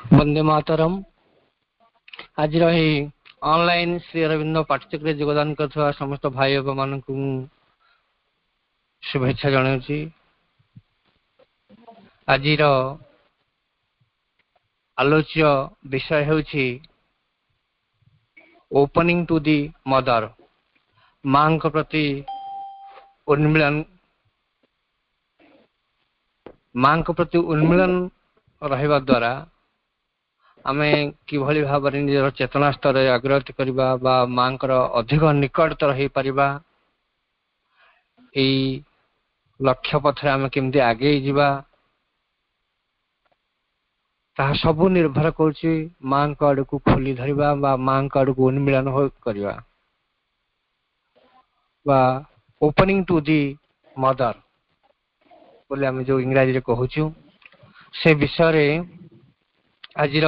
वंदे मातरम। आज ऑनलाइन श्री अरविंद पाठचक्र योगदान कर समस्त भाई मान शुभेच्छा जनाऊँगी। आज आलोच्य विषय होछि ओपनिंग टू दी मदर, मां प्रति उन्मिलन, मां प्रति उन्मिलन रहिबा द्वारा आमे किभली भाव निजर चेतना स्तर अग्रगति करबा बा मांकर अधिक निकटतर हो पारिबा, एई लक्ष्य पथरे आमे केमती आगे जीवा ताहा सबु निर्भर करछि मां को आड़ को खोली धरिबा बा मां को आड़ को उन्मिलन हो करबा बा ओपनिंग टू दी मदर बोले आमे जो इंग्रजी रे कहूछु से विषय रे आजिर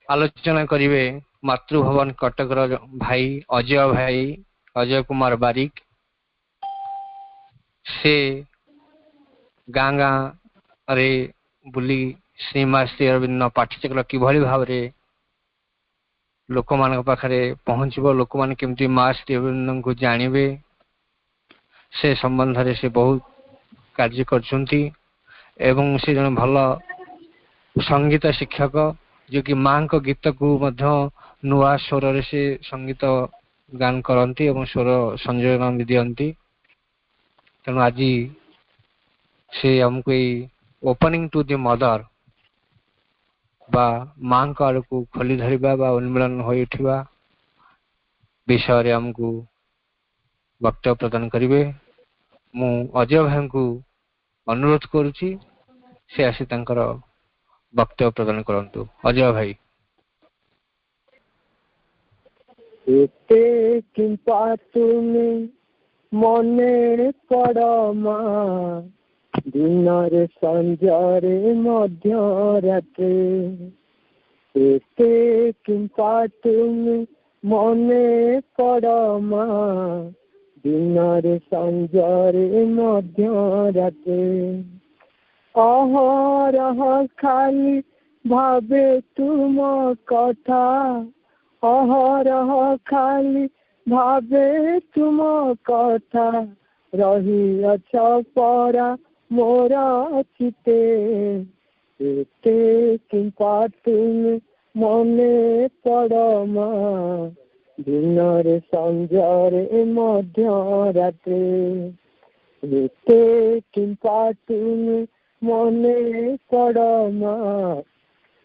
आलोचना करिवे मातृभवन कटकर भाई अजय कुमार बारिक। से गाँ गाँ रे बुली श्रीमा श्री अरविंद पाठ्यचक्र किभली भाव रे लोक मान पाखरे पहुंचबो, लोक मान केमती मां श्री अरविंद को जानिबे से संबंध रे से बहुत कार्य करछुंती एवं से जन भलो संगीत शिक्षक जो कि मां को गीत को मध्य नुआ स्वर रे से संगीत गान करंती एवं स्वर संयोजन भी दियंती। तेणु आज से हमको ओपनिंग टू दी मदर बा मां को आड़ को खोली धरिबा बा उन्मिलन हो उठिबा विषय रे हमको वक्तव्य प्रदान करिवे। मु अजय भाई को अनुरोध करुछि से आसी तांकर वक्तव्य प्रदान करंतु। अजय भाई। एते किंपा तुमे मने पड़मा दिन रे संजरे मध्य रात्रे, एते किंपा तुमे मने पड़मा दिन रे संजरे मध्य रात्रे, अहरह खाली भावे तुम कथा, अहरह खाली भावे तुम कथा, रही अछ परा मोर चिते, एते किंपा तुम मने पड़मा दिन रे संजरे मध्य रात्रे, एते किंपा तुम मने पड़मा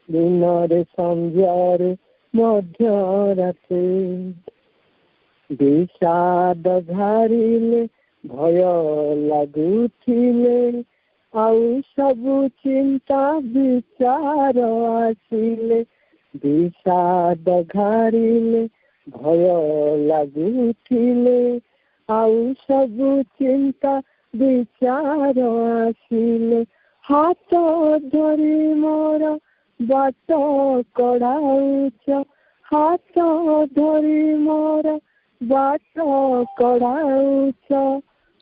दिन रे संजरे मध्य रात्रे, विषाद घारिले भय लगुथिले आउ सबु चिंता विचार आसिले, विषाद घारिले भय लगुथिले आउ सबु चिंता विचार आसिले, हाथ धरी मोर बाट कढ़ाउच, हाथ धरी मोर बाट कढ़ाउच,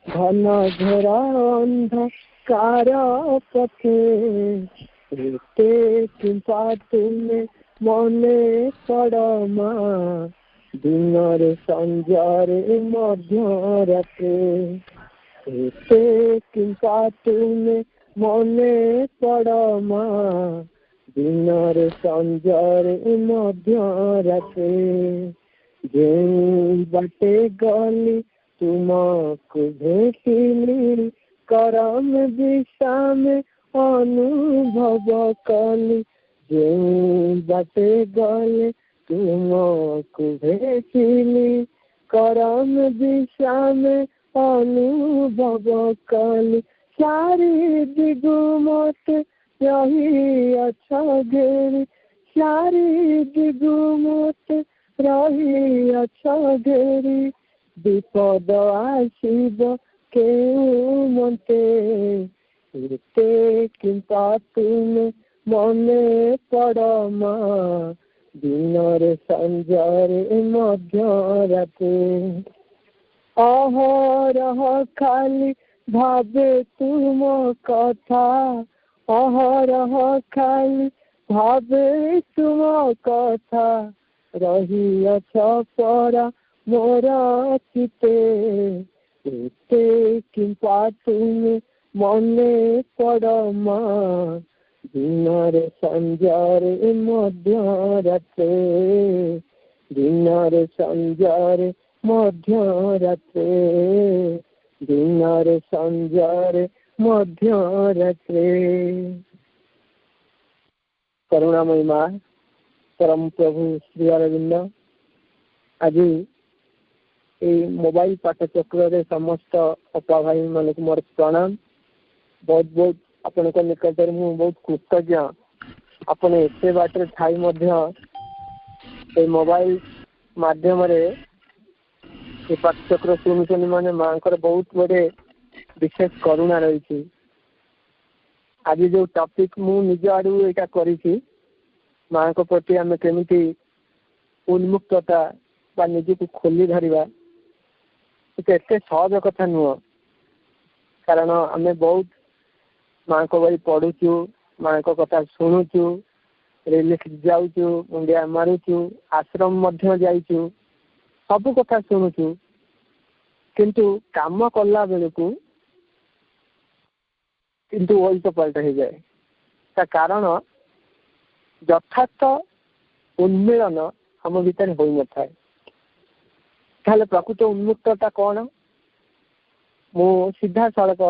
घन घोर अंधकार पथे, एते किंपा तुमे मने पड़मा दिन रे संजरे मध्य रात्रे, एते किंपा तुमे मने पड़मा दिन रे संजरे मध्य रात्रे, जे बाटे गली तुमको भेटिली करम विषाम अनुभव कली, जे बाटे गली तुमको भेटिली करम विषाम अनुभव कली, चारि दिगु मत रही अच्छा घेरी, चारि दिगु मत रही अच्छा घेरी, विपद आसिब केउ मते, एते किंपा तुमे मने पड़मा दिन रे संजरे मध्य रात्रे, अहरह खाली भावे तुम कथा, अहरह खाली ଭାବେ ତୁମ କଥା ରହିଅଛ ପରା ମୋର ଚିତେ ଏତେ କିମ୍ପା ତୁମେ ମନେ ପଡ଼ ମା ଦିନରେ ସଞ୍ଜରେ ମଧ୍ୟରାତ୍ରେ ଦିନରେ ସଞ୍ଜରେ ମଧ୍ୟରାତ୍ରେ ଦିନରେ ସଞ୍ଜରେ ମଧ୍ୟରାତ୍ରେ। କରୁଣାମୟୀ ମା ପରମ ପ୍ରଭୁ ଶ୍ରୀ ଅରବିନ୍ଦ ଆଜି ଏଇ ମୋବାଇଲ ପାଠଚକ୍ରରେ ସମସ୍ତ ଅପା ଭାଇ ମାନଙ୍କୁ ମୋର ପ୍ରଣାମ। ବହୁତ ବହୁତ ଆପଣଙ୍କ ନିକଟରେ ମୁଁ ବହୁତ କୃତଜ୍ଞ। ଆପଣ ଏତେ ବାଟରେ ଥାଇ ମଧ୍ୟ ଏଇ ମୋବାଇଲ ମାଧ୍ୟମରେ ଏ ପାଠଚକ୍ର ଶୁଣୁଛନ୍ତି ମାନେ ମାଙ୍କର ବହୁତ ବଡେ ବିଶେଷ କରୁଣା ରହିଛି। ଆଜି ଯୋଉ ଟପିକ ମୁଁ ନିଜ ଆଡୁ ଏଇଟା କରିଛି ମାଙ୍କ ପ୍ରତି ଆମେ କେମିତି ଉନ୍ମୁକ୍ତତା ବା ନିଜକୁ ଖୋଲି ଧରିବା, ଏତେ ସହଜ କଥା ନୁହଁ। କାରଣ ଆମେ ବହୁତ ମାଙ୍କ ବହି ପଢୁଛୁ, ମାଙ୍କ କଥା ଶୁଣୁଛୁ, ରିଲିଫ ଯାଉଛୁ, ମୁଣ୍ଡିଆ ମାରୁଛୁ, ଆଶ୍ରମ ମଧ୍ୟ ଯାଇଛୁ, ସବୁ କଥା ଶୁଣୁଛୁ, କିନ୍ତୁ କାମ କଲା ବେଳକୁ କିନ୍ତୁ ଓଲଟ ପାଲଟ ହେଇଯାଏ। ତା କାରଣ ଯଥାର୍ଥ ଉନ୍ମିଳନ ଆମ ଭିତରେ ହୋଇନଥାଏ। ତାହେଲେ ପ୍ରକୃତ ଉନ୍ମୁକ୍ତତା କ'ଣ? ମୁଁ ସିଧାସଳଖ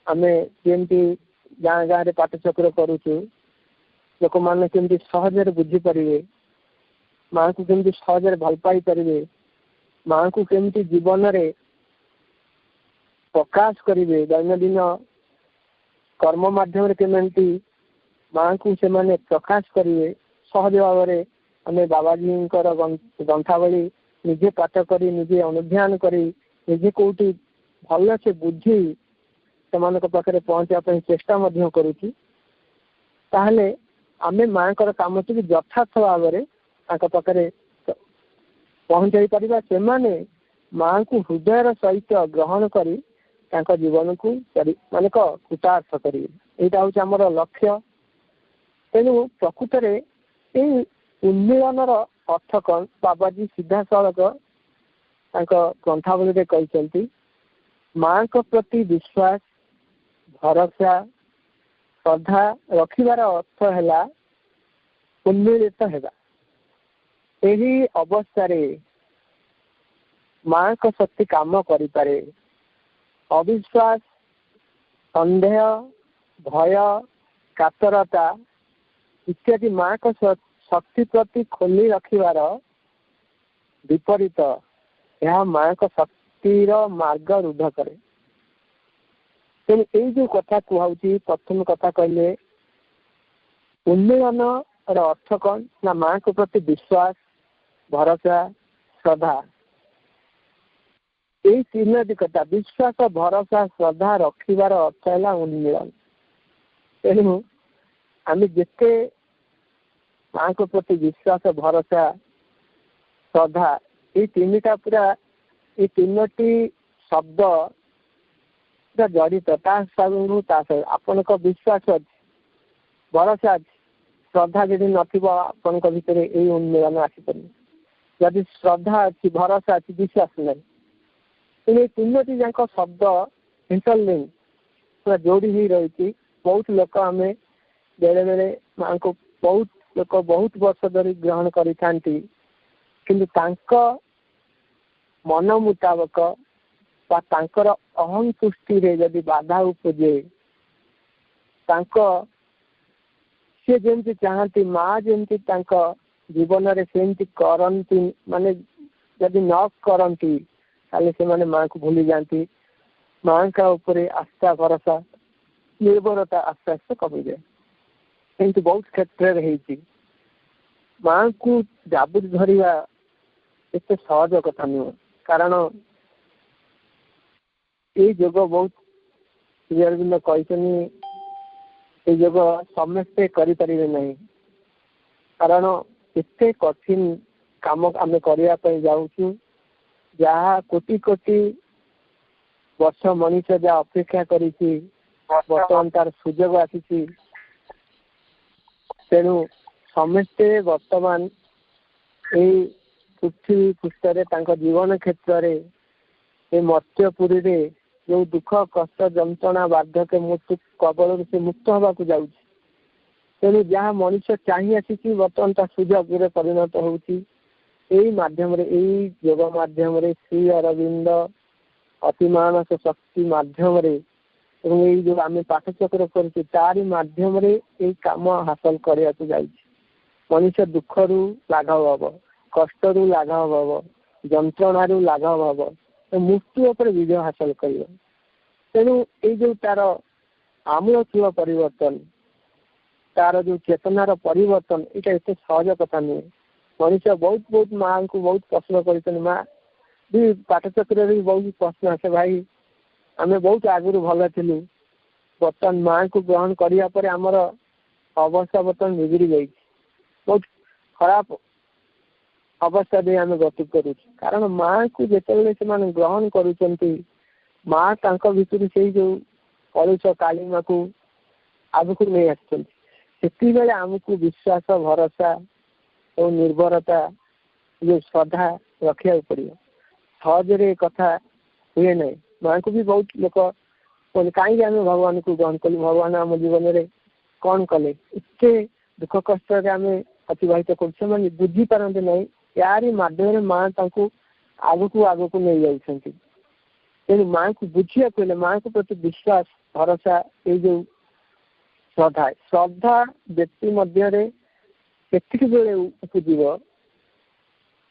ଆମେ ଯେମିତି ଗାଁ ଗାଁରେ ପାଠଚକ୍ର କରୁଛୁ, ଲୋକମାନେ କେମିତି ସହଜରେ ବୁଝିପାରିବେ, ମାଙ୍କୁ କେମିତି ସହଜରେ ଭଲ ପାଇପାରିବେ, ମାଙ୍କୁ କେମିତି ଜୀବନରେ ପ୍ରକାଶ କରିବେ, ଦୈନନ୍ଦିନ କର୍ମ ମାଧ୍ୟମରେ କେମିତି ମାଙ୍କୁ ସେମାନେ ପ୍ରକାଶ କରିବେ, ସହଜ ଭାବରେ ଆମେ ବାବାଜୀଙ୍କର ଗ୍ରନ୍ଥାବଳୀ ନିଜେ ପାଠ କରି, ନିଜେ ଅନୁଧ୍ୟାନ କରି, ନିଜେ କୋଉଠି ଭଲସେ ବୁଝି ସେମାନଙ୍କ ପାଖରେ ପହଞ୍ଚିବା ପାଇଁ ଚେଷ୍ଟା ମଧ୍ୟ କରୁଛୁ। ତାହେଲେ ଆମେ ମାଙ୍କର କାମଟିକୁ ଯଥାର୍ଥ ଭାବରେ ତାଙ୍କ ପାଖରେ ପହଞ୍ଚାଇ ପାରିବା। ସେମାନେ ମାଙ୍କୁ ହୃଦୟର ସହିତ ଗ୍ରହଣ କରି ତାଙ୍କ ଜୀବନକୁ ମାନେ କୃତାର୍ଥ କରିବେ। ଏଇଟା ହଉଛି ଆମର ଲକ୍ଷ୍ୟ। ତେଣୁ ପ୍ରକୃତରେ ଏଇ ଉନ୍ମିଳନର ଅର୍ଥ କ'ଣ? ବାବାଜୀ ସିଧାସଳଖ ତାଙ୍କ ଗ୍ରନ୍ଥାବଳୀରେ କହିଛନ୍ତି, ମାଙ୍କ ପ୍ରତି ବିଶ୍ୱାସ, ଭରସା, ଶ୍ରଦ୍ଧା ରଖିବାର ଅର୍ଥ ହେଲା ଉନ୍ମିଳିତ ହେବା। ଏହି ଅବସ୍ଥାରେ ମାଙ୍କ ଶକ୍ତି କାମ କରିପାରେ। ଅବିଶ୍ୱାସ, ସନ୍ଦେହ, ଭୟ, କାତରତା ଇତ୍ୟାଦି ମାଙ୍କ ଶକ୍ତି ପ୍ରତି ଖୋଲି ରଖିବାର ବିପରୀତ। ଏହା ମାଙ୍କ ଶକ୍ତିର ମାର୍ଗ ରୁଦ୍ଧ କରେ। ତେଣୁ ଏଇ ଯୋଉ କଥା କୁହାଉଛି, ପ୍ରଥମ କଥା କହିଲେ ଉନ୍ମିଳନର ଅର୍ଥ କ'ଣ? ନା ମାଙ୍କ ପ୍ରତି ବିଶ୍ୱାସ, ଭରସା, ଶ୍ରଦ୍ଧା। ଏଇ ତିନୋଟି କଥା ବିଶ୍ୱାସ, ଭରସା, ଶ୍ରଦ୍ଧା ରଖିବାର ଅର୍ଥ ହେଲା ଉନ୍ମିଳନ। ତେଣୁ ଆମେ ଯେତେ ମାଙ୍କ ପ୍ରତି ବିଶ୍ୱାସ, ଭରସା, ଶ୍ରଦ୍ଧା ଏଇ ତିନିଟା ପୁରା ଏଇ ତିନୋଟି ଶବ୍ଦ ପୁରା ଜଡ଼ିତ। ତା ସାଙ୍ଗକୁ ତା ସହିତ ଆପଣଙ୍କ ବିଶ୍ୱାସ ଅଛି, ଭରସା ଅଛି, ଶ୍ରଦ୍ଧା ଯଦି ନଥିବ ଆପଣଙ୍କ ଭିତରେ ଏଇ ଉନ୍ମିଳନ ଆସିପାରିବ। ଯଦି ଶ୍ରଦ୍ଧା ଅଛି, ଭରସା ଅଛି, ବିଶ୍ୱାସ ନାହିଁ, ତେଣୁ ଏଇ ତିନୋଟି ଯାକ ଶବ୍ଦ ଇଣ୍ଟରଲିଙ୍କ୍ ପୁରା ଯୋଡ଼ି ହେଇ ରହିଛି। ବହୁତ ଲୋକ ଆମେ ବେଳେ ବେଳେ ମାଙ୍କୁ ବହୁତ ଲୋକ ବହୁତ ବର୍ଷ ଧରି ଗ୍ରହଣ କରିଥାନ୍ତି, କିନ୍ତୁ ତାଙ୍କ ମନ ମୁତାବକ ବା ତାଙ୍କର ଅହନ୍ତୁଷ୍ଟିରେ ଯଦି ବାଧା ଉପୁଜେ, ସେ ଯେମିତି ଚାହାନ୍ତି ମା ଯେମିତି ତାଙ୍କ ଜୀବନରେ ସେମିତି କରନ୍ତି, ମାନେ ଯଦି ନ କରନ୍ତି ତାହେଲେ ସେମାନେ ମାଙ୍କୁ ଭୁଲି ଯାଆନ୍ତି। ମାଙ୍କ ଉପରେ ଆସ୍ଥା, ଭରସା, ନିର୍ଭରତା ଆସ୍ତେ ଆସ୍ତେ କମିଯାଏ। ଏମିତି ବହୁତ କ୍ଷେତ୍ରରେ ହେଇଛି। ମାଙ୍କୁ ଜାବୁଡ଼ି ଧରିବା ଏତେ ସହଜ କଥା ନୁହଁ। କାରଣ ଏଇ ଯୋଗ ବହୁତ ଶ୍ରୀ ଅରବିନ୍ଦ କହିଛନ୍ତି, ଏଇ ଯୋଗ ସମସ୍ତେ କରିପାରିବେ ନାହିଁ। କାରଣ ଏତେ କଠିନ କାମ ଆମେ କରିବା ପାଇଁ ଯାଉଛୁ, ଯାହା କୋଟି କୋଟି ବର୍ଷ ମଣିଷ ଯାହା ଅପେକ୍ଷା କରିଛି, ବର୍ତ୍ତମାନ ତାର ସୁଯୋଗ ଆସିଛି। तेणु समस्ते वर्तमान यही पृथ्वी पृष्ठ जीवन क्षेत्र में मर्त्यपुरी रे जो दुख कष्ट जंत्रणा बार्धक्य मृत्यु कबल से मुक्त हवा जाऊँ। तेणु जहाँ मनुष्य चाही आसी बर्तमान ता सुजोग परिणत होती माध्यम योग माध्यम श्री अरविंद अतिमानस शक्ति माध्यम जो आम पाठचक्र करी माध्यम काम हासिल करने जा मनुष्य दुख रु लाघव हम कष्ट रु लाघव हम जंत्रणा रु लाघव हम मृत्यु पर विजय हासिल कर। तेणु ये जो तार आमूलचूल परिवर्तन तार जो चेतनार परिवर्तन यहाँ एत सहज कथा नुहे। मनुष्य बहुत बहुत माँ को बहुत प्रश्न कर माँ भी पाठचक्र भी बहुत प्रश्न आसे भाई आम बहुत आगुरी भल थिलु बर्तमान माँ को ग्रहण करने आमर अवस्था बर्तमान बिगड़ी जाए बहुत खराब अवस्था दे आम गति करुँ। कारण माँ को जिते से ग्रहण करुँच माँ भितर से जो कलुष कालीमा को आगक नहीं आसते आमको विश्वास भरोसा और निर्भरता जो श्रद्धा रखा पड़ो। सहजरे कथा हुए ना माँ को भी बहुत लोग कहीं आम भगवान को ग्रहण कलु भगवान आम जीवन में कौन कले इतने दुख कष्ट आम अतिवाहित कर बुझी पारती ना यार मध्यम माँ आगक आगक नहीं जाती। तेणु माँ को बुझा पड़े माँ को प्रति विश्वास भरोसा ये जो श्रद्धा श्रद्धा व्यक्ति मध्य केतिक बेले उपजीव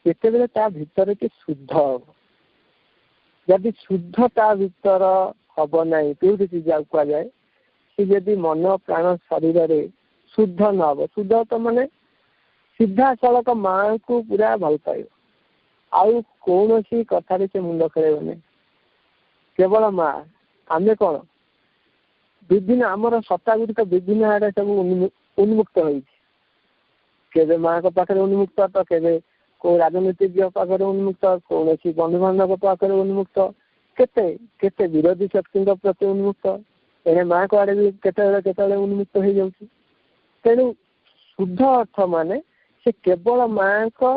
केते बेले ता भीतर के शुद्ध हम जदि शुद्ध ता भीतर हम ना प्यूर चीज कहुए सी जदि मन प्राण शरीर रे शुद्ध न हम शुद्ध तो माने सीधा सड़क माँ को पूरा भल पाए आउ कौन सी कथार से मुंड खेल केवल माँ आमे कौन विभिन्न आमर सत्ता गुड़िक विभिन्न आड़े सब उन्मुक्त हो माँ को पाखे उन्मुक्त तो केवे को राजनीतिज्ञ पाखे उन्मुक्त कौन सी बंधु बांधव पाखे उन्मुक्त केते केते विरोधी शक्ति प्रति उन्मुक्त ए माँ को आड़े भी केते उन्मुक्त हो जाऊँ। तेणु शुद्ध अर्थ माने से केवल माँ को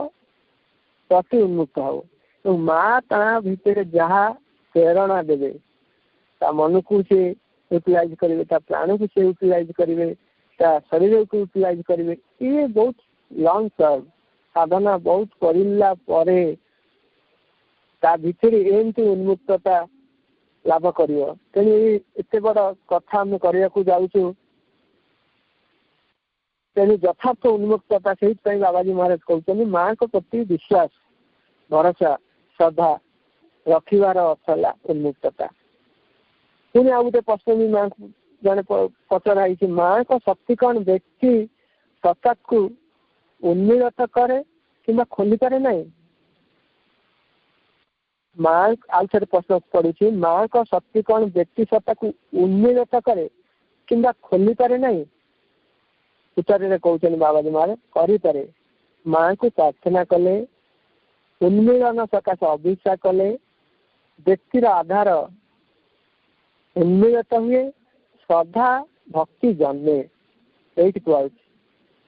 प्रति उन्मुक्त हो तो माँ ता भीतर जहाँ प्रेरणा देवे ता मन को से यूटिलाइज करेंगे प्राण को से यूटिलाइज करेंगे शरीर को यूटिलाइज करेंगे ये बहुत लॉन्ग टर्म साधना बहुत करला भीतर एमती उन्मुक्तता लाभ कर। तेणु एत बड़ कथा आम करने को जाऊँ। तेणु यथार्थ उन्मुक्तता से बाबाजी महाराज कहते माँ को प्रति विश्वास भरोसा श्रद्धा रखार अर्थ है उन्मुक्तता। पुणी आ गए प्रश्न भी माँ को जड़े पचराई माँ को शक्ति कौन व्यक्ति सत्ता को उन्मीलित करे कि खोली पारे ना। माँ आउ थे प्रश्न पड़ी माँ को शक्ति कौन व्यक्ति सत्ता को उन्मीलित करे कि खोली पारे ना। उत्तर कहते बाबाजी महाराज करें माँ को प्रार्थना कले उन्मीलन सकाश अभिषा कले व्यक्तिर आधार उन्मीलित हुए श्रद्धा भक्ति जन्मे ये कहु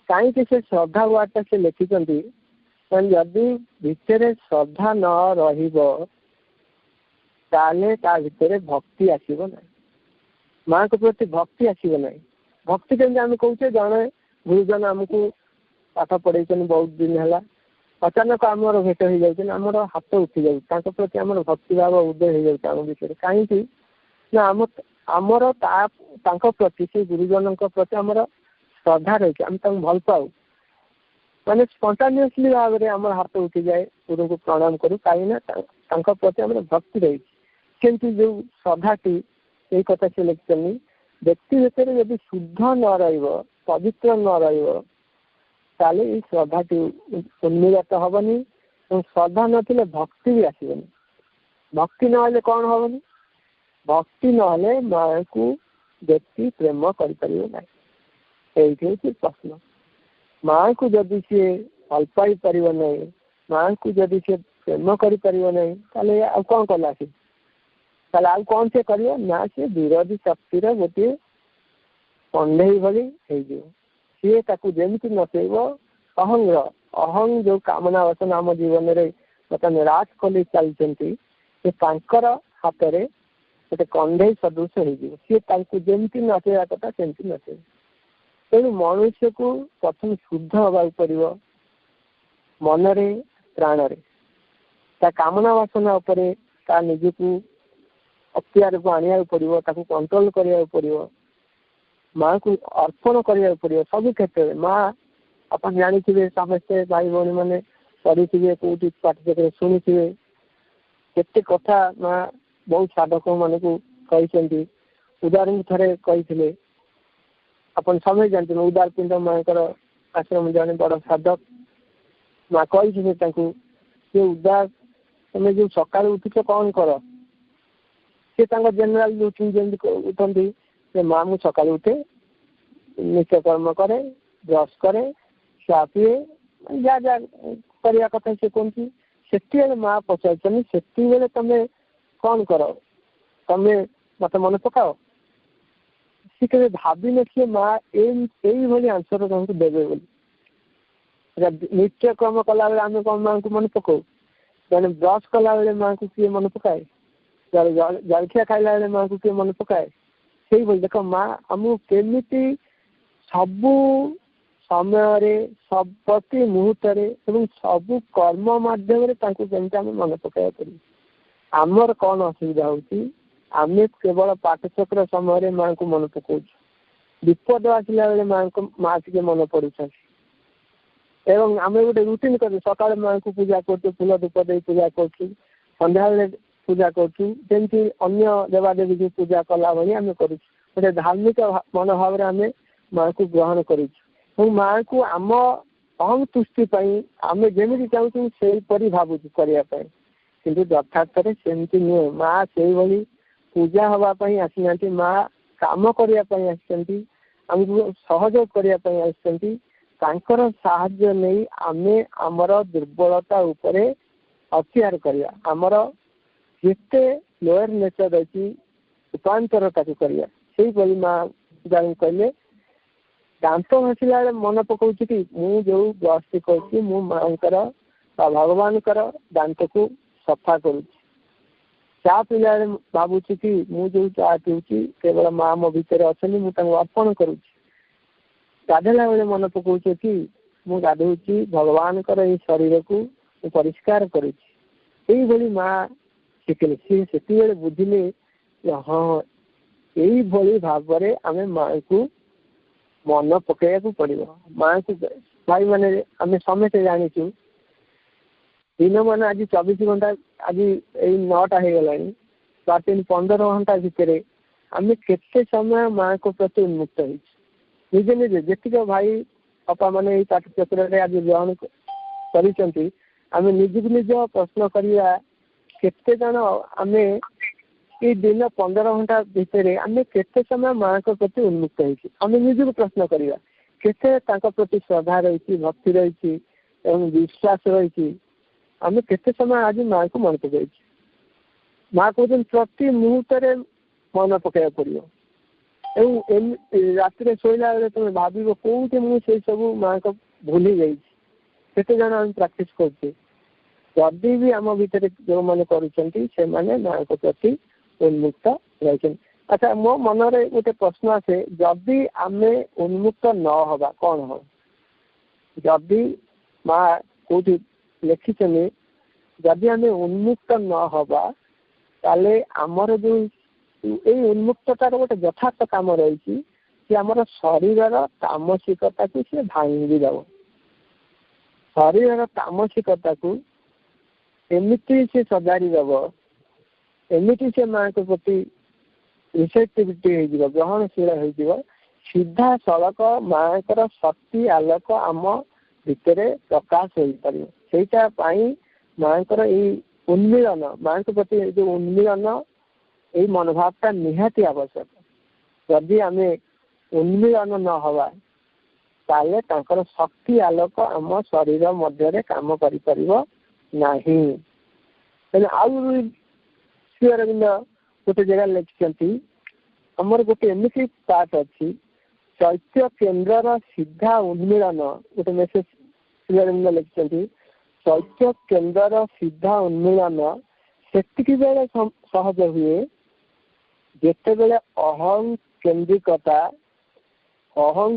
कहीं से श्रद्धा वार्ता से लिखिं जदि भितर श्रद्धा न भितर भक्ति आसब ना माँ को प्रति भक्ति आसब ना। भक्ति केमती आम कहे जड़े गुरुजन आमको पाठ पढ़े बहुत दिन है अचानक आमर भेट हो जाए आमर हाथ उठी जाए प्रति आम भक्ति भाव उदय हो जाए आम विषय कहीं आमर प्रति से गुरुजन प्रति आमर श्रद्धा रही आम भल पाऊ माने स्पंटानियसली भाव में आम हाथ उठी जाए गुरु को प्रणाम करूँ कहीं प्रति आम भक्ति रही किंतु जो श्रद्धाटी ये कथा से लिखिं व्यक्ति भीतर यदि शुद्ध न पवित्र न रही श्रद्धाटी उन्मीलित हेनी श्रद्धा न भक्ति भी आसबनी। भक्ति ना कौन हेनी भक्ति ना माँ को व्यक्ति प्रेम कर प्रश्न। माँ को जदि सी भल पाई पार ना माँ को जदि सी प्रेम कर ना कौन कला सी आउ कौन से कर ना सी विरोधी शक्तिर गोटे कंडे भली सी जमी नचेब अहं जो कामना वासना आम जीवन में बर्तमान राज कले चलती हाथ में गोटे कंधे सदृश हो सी जमी नचेवा कथा सेमती नचेब। तेणु मनुष्य को प्रथम शुद्ध हवा पड़ो मनरे प्राणरे ता कामना वासना उपरे ता निजकू अख्तियार को आनिया पड़ो कंट्रोल करिया पड़ो माँ को अर्पण करिया पड़ो सब क्षेत्र में। माँ अपन जानी समस्ते भाई भौणी मैंने पढ़ी कौटी पाठ शुणी केते कथा माँ बहुत साधक मान को कही उदाहरण थे कही अपन समय जानते उदार पिंड माँ आश्रम जड़े बड़ साधक माँ कही उदार तुम जो सकाल उठुच कौन कर सी जेनेल रूटीन जमी उठती माँ मु सकाल उठे नित्यकर्म करे ब्रश करे चा पीए जा जा करने कथा सी कहती से माँ पचार से तुम कौन कर तमें मत मन पकाओ सी कभी भावी नी माँ यही आंसर तुमको देवे बोली। नित्यकर्म कला आम कौन माँ को मन पकाऊ जैसे ब्रश कला माँ को किए मन पकाए जलखिया खाइला बेले माँ को किए मन पकाए से बोली देख माँ आमको केमी सबू समय सब प्रति मुहूर्त सब कर्म मध्यम केमी मन पकाया पड़े आमर कौन असुविधा होती आम केवल पाठचक्र समय माँ को मन पकाऊ विपद आसला बेले माँ टे मन पड़ुचा एवं आम गोटे रुटीन कर सकाल माँ को पूजा कर फूल धूप दे पूजा कर सन्ध्या बेले पूजा करमती अन्य देवादेवी जो पूजा कला भाई आम कर गोटे धार्मिक मनोभाव आम माँ को ग्रहण कर माँ को आम अहम तुष्टि आम जमी चाहूँ से भावुँ करने किंतु यथार्थ सेमती नुहे माँ से भाई पूजा हाँपाई आसी ना माँ कम करने आमको सहयोग करने साहाय्य नहीं आम आमर दुर्बलता उपरे अख्तियार करवा आमर जिते लोअर नेचर अच्छी रूपांतर करवा से माँ जान कहले दांत घसीला मन पकाऊ कि मुझे जो ब्रश कर माँ भगवान दांत को सफा करुँ चा पीला भावुँ कि मुझे चा पीऊँ केवल माँ मो भीतर अच्छा मुझे अर्पण करुँ गाधेला बेले मन पकाऊ कि मुझे गाधोची भगवान शरीर को परिष्कार करुँच माँ शिखिले सी से बुझिले हाँ यही भाव में आम माँ को मन पकड़ा पड़ो माँ को भाई मैंने आम समस्त जाचु दिन मान आज 24 घंटा आज यही 9टा हो गला 15 घंटा भितर आम केते समय माँ को प्रति उन्मुक्त हो निजे निजे जीक भाई बापा मैंने पाठचक्र आज ग्रहण कर निजक निज प्रश्न करवा केते जन आम ये दिन 15 घंटा भितर आम केते समय माँ को प्रति उन्मुक्त होम निजक प्रश्न करवा केते प्रति श्रद्धा रही भक्ति रही विश्वास रही आम केते समय आज माँ को मन पकड़ माँ कहते प्रति मुहूर्त मन पकड़ा पड़ो राति शोला बेले तुम भाव कौटी मुझे सब माँ को भूली जाते जन आम प्राक्ट करदी भी आम भीतर जो मैंने कर माँ को प्रति उन्मुक्त रही। अच्छा मो मनरे गोटे प्रश्न आसे जदि आम उन्मुक्त न हवा कौन हम जदि माँ कौटी लिखिं जदि आम उन्मुक्त न हवा ताले आमर जो ये उन्मुक्ततार गोटे यथार्थ काम रही कि आमर शरीर तामसिकता को सी भांगी दब शरीर तामसिकता को एमती से सजाड़ी दब एमती से माँ के प्रति रिसेप्टिविटी हो ग्रहणशील हो सीधा सड़क माँ को शक्ति आलोक आम भितर प्रकाश हो पार माँ को उन्मीलन माँ के प्रति जो उन्मीलन यही मनोभावटा निहाती आवश्यक जदि आम उन्मीलन न हवा ताले शक्ति आलोक आम शरीर मध्य काम कर श्री अरविंद गोटे जगह लिखिं आमर गोटे एमती पार्ट अच्छी ଚୈତ୍ୟ କେନ୍ଦ୍ରର ସିଧା ଉନ୍ମିଳନ, ଗୋଟେ ମେସେଜ ଶ୍ରୀଅରବିନ୍ଦ ଲେଖିଛନ୍ତି, ଚୈତ୍ୟ କେନ୍ଦ୍ରର ସିଧା ଉନ୍ମିଳନ ସେତିକି ବେଳେ ସହଜ ହୁଏ ଯେତେବେଳେ ଅହଂ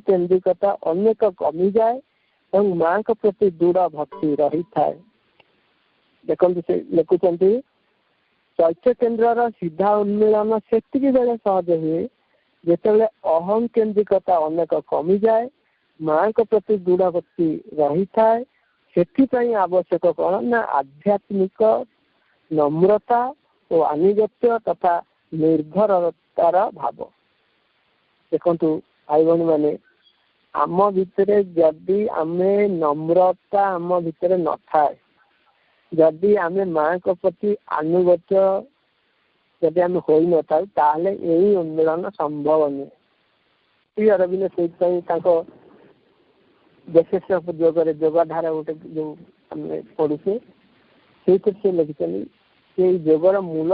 କେନ୍ଦ୍ରିକତା ଅନେକ କମିଯାଏ ଏବଂ ମାଙ୍କ ପ୍ରତି ଦୃଢ ଭକ୍ତି ରହିଥାଏ। ଦେଖନ୍ତୁ ସେ ଲେଖୁଛନ୍ତି, ଚୈତ୍ୟ କେନ୍ଦ୍ରର ସିଧା ଉନ୍ମିଳନ ସେତିକି ବେଳେ ସହଜ ହୁଏ ଯେତେବେଳେ ଅହଂ କେନ୍ଦ୍ରିକତା ଅନେକ କମିଯାଏ, ମାଙ୍କ ପ୍ରତି ଦୃଢ ଭକ୍ତି ରହିଥାଏ। ସେଥିପାଇଁ ଆବଶ୍ୟକ କଣ ନା ଆଧ୍ୟାତ୍ମିକ ନମ୍ରତା ଓ ଆନିଗତ୍ୟ ତଥା ନିର୍ଭରତାର ଭାବ। ଦେଖନ୍ତୁ ଭାଇ ଭଉଣୀ ମାନେ, ଆମ ଭିତରେ ଯଦି ଆମେ ନମ୍ରତା ଆମ ଭିତରେ ନଥାଏ, ଯଦି ଆମେ ମାଙ୍କ ପ୍ରତି ଆନୁଗତ୍ୟ ଯଦି ଆମେ ହୋଇନଥାଉ, ତାହେଲେ ଏହି ଉନ୍ମିଳନ ସମ୍ଭବ ନୁହେଁ। ଶ୍ରୀଅରବିନ୍ଦ ସେଇଥିପାଇଁ ତାଙ୍କ ବିଶେଷ ଯୋଗରେ ଯୋଗଧାରା ଗୋଟେ ଯୋଉ ଆମେ ପଢୁଛେ, ସେଇଥିରେ ସେ ଲେଖିଛନ୍ତି, ସେଇ ଯୋଗର ମୂଳ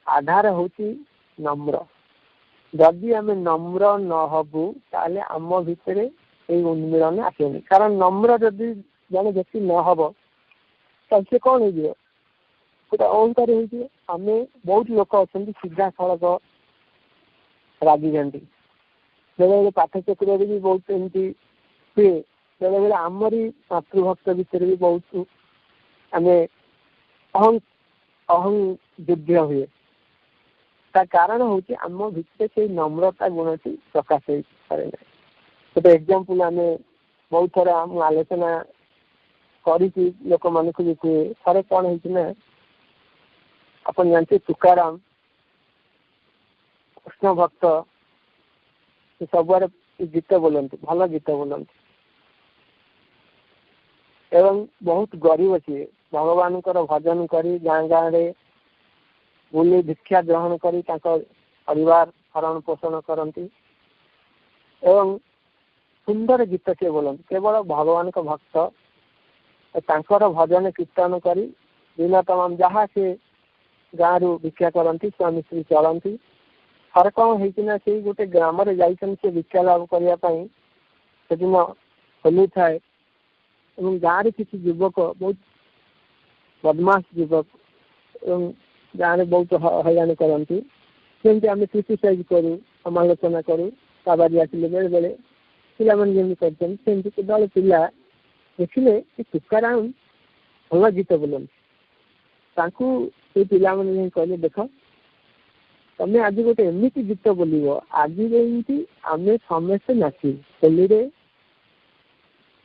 ଆଧାର ହଉଛି ନମ୍ର। ଯଦି ଆମେ ନମ୍ର ନ ହବୁ ତାହେଲେ ଆମ ଭିତରେ ଏଇ ଉନ୍ମିଳନ ଆସିବନି। କାରଣ ନମ୍ର ଯଦି ଜଣେ ବ୍ୟକ୍ତି ନ ହବ ତାହେଲେ ସେ କଣ ହେଇଯିବ, ଗୋଟେ ଅହଙ୍କାରୀ ହେଇଯିବ। ଆମେ ବହୁତ ଲୋକ ଅଛନ୍ତି ସିଧାସଳଖ ରାଗିଯାନ୍ତି, ବେଳେବେଳେ ପାଠଚକ୍ରରେ ବି ବହୁତ ଏମିତି ହୁଏ, ବେଳେବେଳେ ଆମରି ମାତୃଭକ୍ତ ଭିତରେ ବି ବହୁତ ଆମେ ଅହଂ ଯୁଦ୍ଧ ହୁଏ। ତା କାରଣ ହଉଛି ଆମ ଭିତରେ ସେଇ ନମ୍ରତା ଗୁଣଟି ପ୍ରକାଶ ହେଇପାରେ ନାହିଁ। ଗୋଟେ ଏକ୍ସାମ୍ପଲ ଆମେ ବହୁତ ଥର ମୁଁ ଆଲୋଚନା କରିକି ଲୋକମାନଙ୍କୁ ବି କୁହେ। ଥରେ କଣ ହେଇଛି ନା, ଆପଣ ଜାଣିଥିବେ ତୁକାରାମ କୃଷ୍ଣ ଭକ୍ତ, ସେ ସବୁଆଡେ ଗୀତ ବୋଲନ୍ତି, ଭଲ ଗୀତ ବୋଲନ୍ତି ଏବଂ ବହୁତ ଗରିବ ସିଏ। ଭଗବାନଙ୍କର ଭଜନ କରି ଗାଁ ଗାଁରେ ବୁଲି ଭିକ୍ଷା ଗ୍ରହଣ କରି ତାଙ୍କ ପରିବାର ଭରଣ ପୋଷଣ କରନ୍ତି ଏବଂ ସୁନ୍ଦର ଗୀତ ସିଏ ବୋଲନ୍ତି। କେବଳ ଭଗବାନଙ୍କ ଭକ୍ତ, ତାଙ୍କର ଭଜନ କୀର୍ତ୍ତନ କରି ଦିନ ତମାମ ଯାହା ସେ ଗାଁରୁ ଭିକ୍ଷା କରନ୍ତି, ସ୍ୱାମୀ ସ୍ତ୍ରୀ ଚଳନ୍ତି। ଥରେ କଣ ହେଇଛି ନା, ସେଇ ଗୋଟେ ଗ୍ରାମରେ ଯାଇଛନ୍ତି ସେ ଭିକ୍ଷା ଲାଭ କରିବା ପାଇଁ। ସେଦିନ ହୋଲି ଥାଏ ଏବଂ ଗାଁରେ କିଛି ଯୁବକ, ବହୁତ ବଦମାସ ଯୁବକ ଏବଂ ଗାଁରେ ବହୁତ ହଇରାଣ କରନ୍ତି। ସେମିତି ଆମେ କ୍ରିଟିସାଇଜ କରୁ, ସମାଲୋଚନା କରୁ, କାବାଡ଼ି ଆସିଲେ ବେଳେ ବେଳେ ପିଲାମାନେ ଯେମିତି କରିଛନ୍ତି ସେମିତି କେତେବେଳେ ପିଲା ଦେଖିଲେ ଏ ତୁକାରାମ ଭଲ ଗୀତ ବୋଲନ୍ତି। ତାଙ୍କୁ ସେ ପିଲାମାନେ ଯାଇ କହିଲେ, ଦେଖ ତମେ ଆଜି ଗୋଟେ ଏମିତି ଗୀତ ବୋଲିବ, ଆଜି ଯେମିତି ଆମେ ସମସ୍ତେ ନାଚିବୁ, ହୋଲିରେ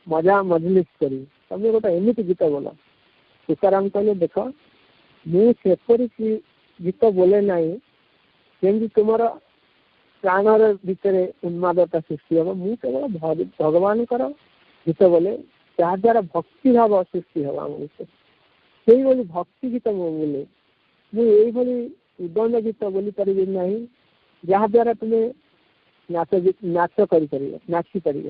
ମଜା ମଜଲିସ କରିବୁ, ତମେ ଗୋଟେ ଏମିତି ଗୀତ ବୋଲ। ତୁକାରାମ କହିଲେ, ଦେଖ ମୁଁ ସେପରି ଗୀତ ବୋଲେ ନାହିଁ ଯେମିତି ତୁମର ପ୍ରାଣର ଭିତରେ ଉନ୍ମାଦତା ସୃଷ୍ଟି ହେବ। ମୁଁ କେବଳ ଭଗବାନଙ୍କର ଗୀତ ବୋଲେ, ଯାହାଦ୍ୱାରା ଭକ୍ତି ଭାବ ସୃଷ୍ଟି ହେବ ଆମ ଭିତରେ। ସେଇଭଳି ଭକ୍ତି ଗୀତ ମୁଁ ବୋଲେ, ମୁଁ ଏଇଭଳି ଉଦଣ୍ଡ ଗୀତ ବୋଲି ପାରିବି ନାହିଁ ଯାହାଦ୍ୱାରା ତୁମେ ନାଚ କରିପାରିବ, ନାଚିପାରିବ।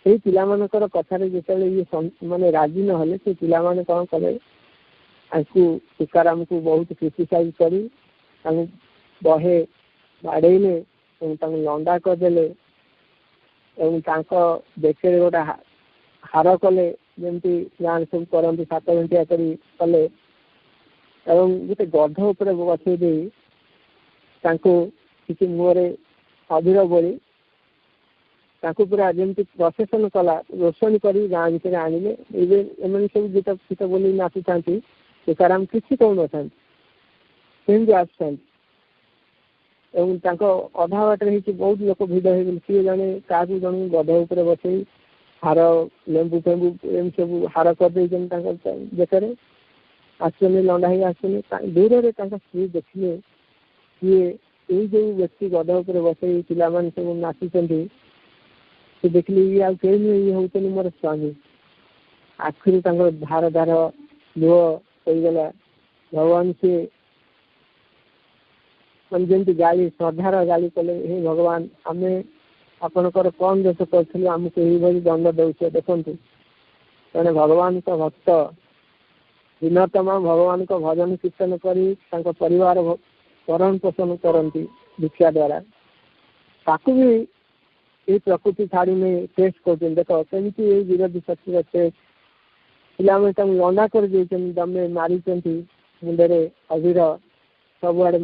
ସେଇ ପିଲାମାନଙ୍କର କଥାରେ ଯେତେବେଳେ ଇଏ ମାନେ ରାଜି ନହେଲେ, ସେ ପିଲାମାନେ କଣ କଲେ, ତାଙ୍କୁ ତୁକାରାମକୁ ବହୁତ କ୍ରିଟିସାଇଜ କରି ତାଙ୍କୁ ବହେ ବାଡ଼େଇଲେ ଏବଂ ତାଙ୍କୁ ଲଣ୍ଡା କରିଦେଲେ ଏବଂ ତାଙ୍କ ବେକରେ ଗୋଟେ ହାର କଲେ, ଯେମିତି ଗାଁରେ ସବୁ କରନ୍ତି, 7 ଘଣ୍ଟିଆ କରି କଲେ ଏବଂ ଗୋଟେ ଗଧ ଉପରେ ବସେଇ ଦେଇ ତାଙ୍କୁ କିଛି ମୁହଁରେ ଅଭିର ବୋଳି ତାଙ୍କୁ ପୁରା ଯେମିତି ପ୍ରସେସନ କଲା ରୋଷଣୀ କରି ଗାଁ ଭିତରେ ଆଣିଲେ। ଏବେ ଏମାନେ ସବୁ ଗୀତ ଫୀତ ବୋଲି ନାଚୁଥାନ୍ତି, ତୁକାରାମ କିଛି କହୁନଥାନ୍ତି, ସେମିତି ଆସୁଥାନ୍ତି ଏବଂ ତାଙ୍କ ଅଧା ବାଟରେ ହେଇଛି ବହୁତ ଲୋକ ଭିଡ଼ ହେଇଗଲେ। ସିଏ ଜଣେ କାହାକୁ ଜଣେ ଗଧ ଉପରେ ବସେଇ ହାର, ଲେମ୍ବୁ ଫେମ୍ବୁ ଏମିତି ସବୁ ହାର କରିଦେଇଛନ୍ତି ତାଙ୍କ ବେକରେ, ଆସୁଛନ୍ତି ଲଣ୍ଡା ହେଇ ଆସୁଛନ୍ତି। ଦୂରରେ ତାଙ୍କ ସ୍ତ୍ରୀ ଦେଖିଲେ, ସିଏ ଏଇ ଯୋଉ ବ୍ୟକ୍ତି ଗଧ ଉପରେ ବସେଇ ପିଲାମାନେ ସବୁ ନାଚୁଛନ୍ତି, ସେ ଦେଖିଲେ ଇଏ ଆଉ କେହି ନୁହେଁ, ଇଏ ହଉଛନ୍ତି ମୋର ସ୍ୱାମୀ। ଆଖିରୁ ତାଙ୍କର ଧାର ଧାର ଲୁହ ହେଇଗଲା। ଭଗବାନ ସିଏ ମାନେ ଯେମିତି ଗାଳି, ଶ୍ରଦ୍ଧାର ଗାଳି କଲେ, ହେ ଭଗବାନ, ଆମେ ଆପଣଙ୍କର କଣ ଦୋଷ କରିଥିଲୁ, ଆମକୁ ଏଇଭଳି ଦଣ୍ଡ ଦେଉଛ। ଦେଖନ୍ତୁ ଜଣେ ଭଗବାନଙ୍କ ଭକ୍ତ ଦିନ ତମାମ ଭଗବାନଙ୍କ ଭଜନ କୀର୍ତ୍ତନ କରି ତାଙ୍କ ପରିବାର ଭରଣ ପୋଷଣ କରନ୍ତି ଭିକ୍ଷା ଦ୍ୱାରା, ताकू भी ये प्रकृति छाड़ी में टेस्ट कर देख केमती विरोधी शक्ति टेस्ट पे लंडा कर दमे मारी मुंडे अभिर सबुआड़े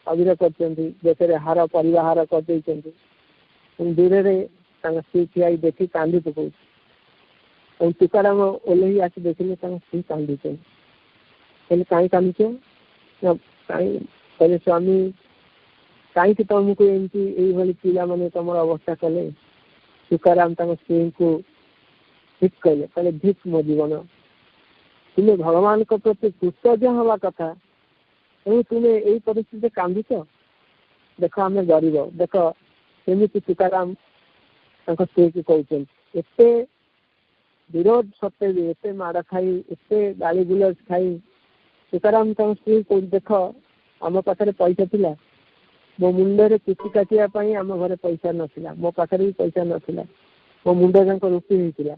अभिर कर हार परिवा हार कर दूर से स्त्री ठिया देखी कांदी पकाऊ तुकाराम ओल्लही आस देखिले स्त्री कांदी कहीं कांदुच कहीं स्वामी कहीं तुमको एमती पिला मैंने तुम अवस्था कले तुकाराम स्त्री को ठीक कहले कहले धिक मो जीवन तुम्हें भगवान को प्रति कृतज्ञ हवा कथा तुम्हें यही परिस्थिति कांदुच देख आम गरीब देख केमी तुकाराम स्त्री को कहते एते विरोध सत्ते भी एते माड़ खाई एते गाली गुलज खाई तुकाराम स्त्री को देख आम पाखे पैसा थिला मो मुंडे चुटी काटियापाई आम घर पैसा नाला मो पाखे भी पैसा नाला मो मुंड जाक रुपी होता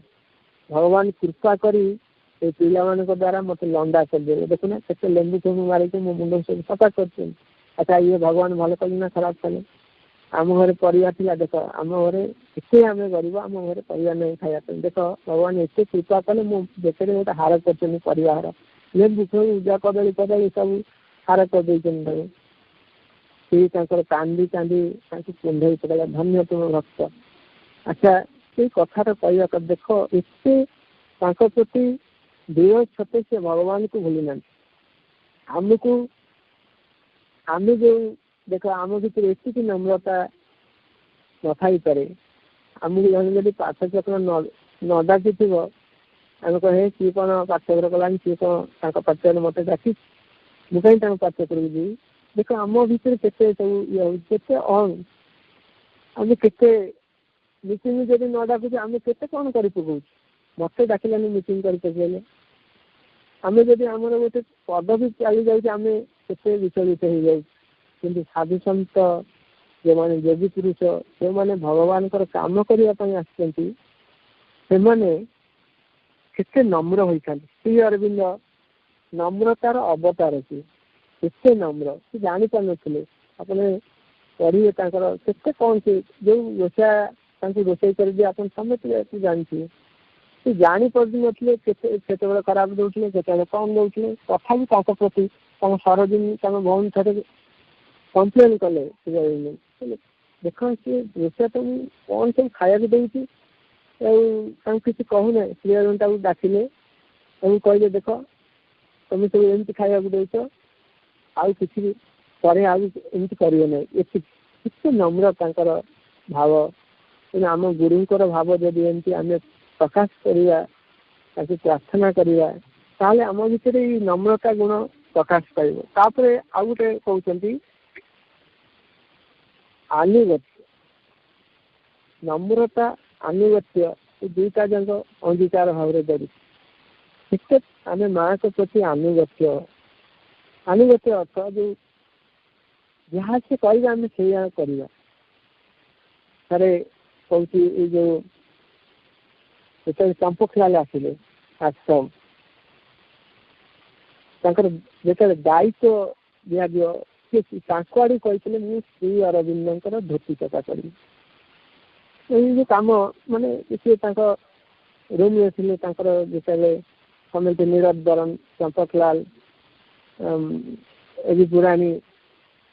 भगवान कृपा करी पिला मान द्वारा मत लंडा करदे देखुना के लेंबू फेंबू मारिक मो मुंड सब सफा कर अच्छा ये भगवान भल कले ना खराब कले आम घर परिवार थिला देख आम घर एते आम गरीब आम घर परिवार नहीं खाया देख भगवान एत कृपा कले मो देखे गोटे हार कर परिवार लेंबू फेंबू पूजा कदली कदली सब हार कर कांदी कांदी कुंडे पड़ा धन्य तुम भक्त अच्छा ये कथा कह देख एत प्रति विरोध सत्य से भगवान को भूली ना आमको आम जो देख आम भर एति नम्रता न थी पारे आमको जब पाठचक्र न डाकी थी आम कहे सी कौन पाठचक्र कला सी कौन पाठचक्र मत डाकी मुझे कहीं पाठचक्र को जी देख आम भर के सब अहम आम के मीटिंग जब न डाकुच आम के कौन कर पकाऊ मत डाकिलानी मीटिंग कर आम जब आम गोटे पद भी चली जाए आम के विचलित हो जाए कि साधु सन्त जो मैंने योगी पुरुष जो मैंने भगवान काम करने केते नम्र होता श्री अरविंद नम्रतार अवतार से नम्र से जानी पार नी अपने पढ़िए के कौन से जो रोषा रोषे कर दिए आप समझते जानते से जानी पार नते खराब दौले के कम दौले तथा प्रति सरदिन भौणी थे कम्प्लेन कले देख सी रोषा तुम कौन सब खाया देती किसी कहूना श्री अरविंद डाकिले कहले देख तुम सब एमती खाया दौच आउ कि एमती कर नम्र भाव आम गुरुंर भाव जब एमती आम प्रकाश करवा प्रार्थना करवा ताले आम भीतर नम्रता गुण प्रकाश पापर आउ गोटे कहते आनुगत्य नम्रता आनुगत्य दुईटा जाक अंगीकार भाव जड़ित आम माँ के प्रति आनुगत्य आनुगत्य अर्थ जो जहाँ से कह आम से करवा थे कौन जो चंपकलाल आसिले आश्रम जो दायित्व दिया आड़ू कहते मुझे श्री अरविंद धोती चका करी जो कम माने सी रूम थे जिते समझते नीरज बरन चंपकलाल एवं बुराणी